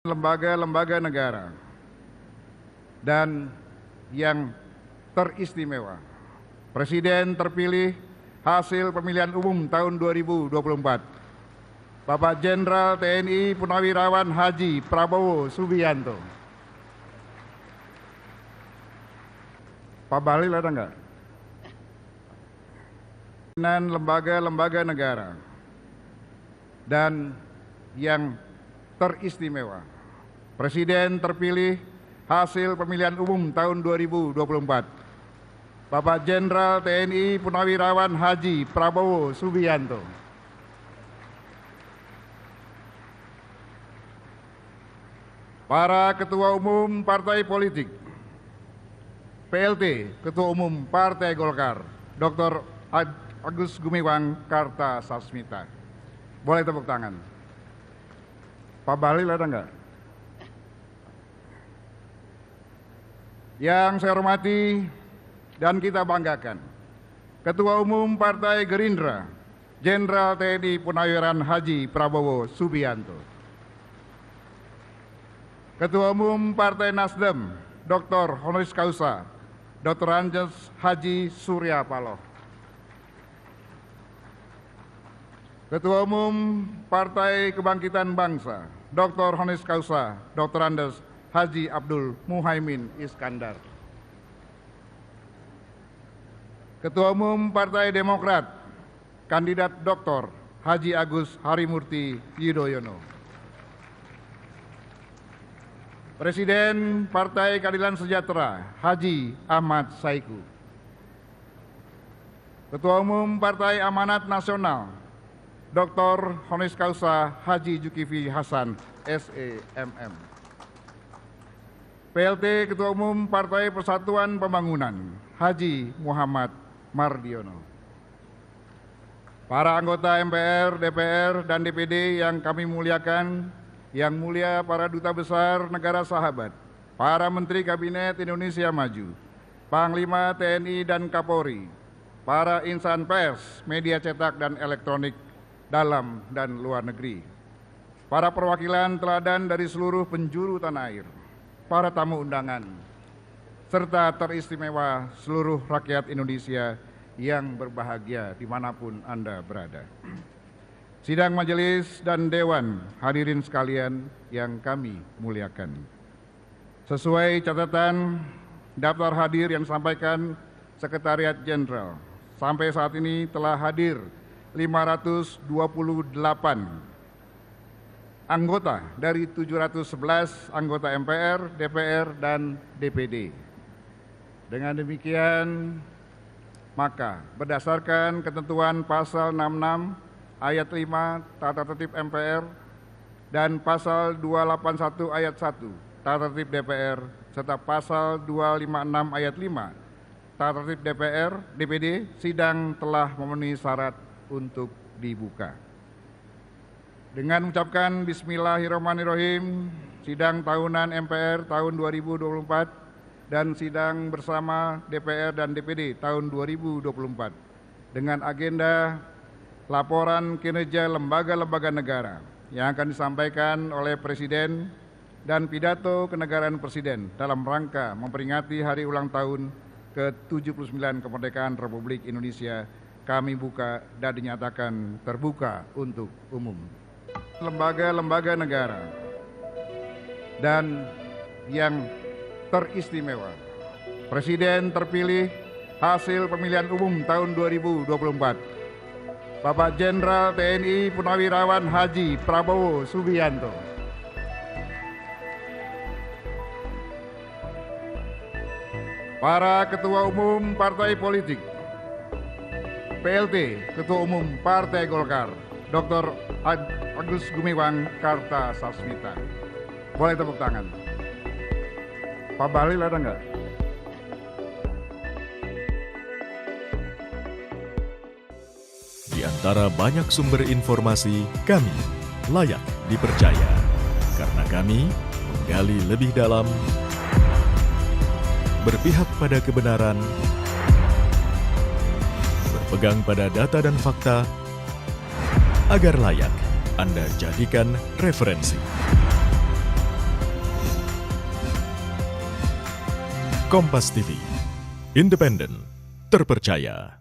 lembaga-lembaga negara dan yang teristimewa. Presiden terpilih hasil pemilihan umum tahun 2024, Bapak Jenderal TNI Purnawirawan Haji Prabowo Subianto. Pak Bahlil ada enggak? Dan lembaga-lembaga negara dan yang teristimewa. Presiden terpilih hasil pemilihan umum tahun 2024, Bapak Jenderal TNI Purnawirawan Haji Prabowo Subianto. Para Ketua Umum Partai Politik, PLT Ketua Umum Partai Golkar, Dr. Agus Gumiwang Kartasasmita. Boleh tepuk tangan. Pak Bahlil ada enggak? Yang saya hormati dan kita banggakan, Ketua Umum Partai Gerindra, Jenderal TNI Purnawirawan Haji Prabowo Subianto. Ketua Umum Partai Nasdem, Dr. Honoris Causa, Dr. Andes Haji Surya Paloh. Ketua Umum Partai Kebangkitan Bangsa, Dr. Honoris Causa, Dr. Andes Haji Abdul Muhaimin Iskandar. Ketua Umum Partai Demokrat, Kandidat Dr. Haji Agus Harimurti Yudhoyono. Presiden Partai Keadilan Sejahtera, Haji Ahmad Saiku. Ketua Umum Partai Amanat Nasional, Dr. Honoris Causa Haji Zulkifli Hasan, SEMM. PLT Ketua Umum Partai Persatuan Pembangunan, Haji Muhammad Mardiono. Para anggota MPR, DPR, dan DPD yang kami muliakan, yang mulia para duta besar negara sahabat, para Menteri Kabinet Indonesia Maju, Panglima TNI dan Kapolri, para insan pers, media cetak dan elektronik, dalam dan luar negeri, para perwakilan teladan dari seluruh penjuru tanah air, para tamu undangan, serta teristimewa seluruh rakyat Indonesia yang berbahagia dimanapun Anda berada. Sidang majelis dan dewan, hadirin sekalian yang kami muliakan. Sesuai catatan daftar hadir yang disampaikan Sekretariat Jenderal, sampai saat ini telah hadir 528 anggota dari 711 anggota MPR, DPR, dan DPD. Dengan demikian, maka berdasarkan ketentuan pasal 66 ayat 5 Tata Tertib MPR dan pasal 281 ayat 1 Tata Tertib DPR serta pasal 256 ayat 5 Tata Tertib DPR, DPD, sidang telah memenuhi syarat untuk dibuka. Dengan mengucapkan Bismillahirrahmanirrahim, sidang tahunan MPR tahun 2024 dan sidang bersama DPR dan DPD tahun 2024 dengan agenda laporan kinerja lembaga-lembaga negara yang akan disampaikan oleh Presiden dan pidato kenegaraan Presiden dalam rangka memperingati hari ulang tahun ke-79 kemerdekaan Republik Indonesia kami buka dan dinyatakan terbuka untuk umum. Lembaga-lembaga negara dan yang teristimewa. Presiden terpilih hasil pemilihan umum tahun 2024, Bapak Jenderal TNI Purnawirawan Haji Prabowo Subianto. Para Ketua Umum Partai Politik, PLT Ketua Umum Partai Golkar, Dr. Agus Gumiwang Kartasasmita. Boleh tepuk tangan. Pak Bahlil ada enggak? Di antara banyak sumber informasi, kami layak dipercaya karena kami menggali lebih dalam, berpihak pada kebenaran, berpegang pada data dan fakta, agar layak Anda jadikan referensi. Kompas TV, independen, terpercaya.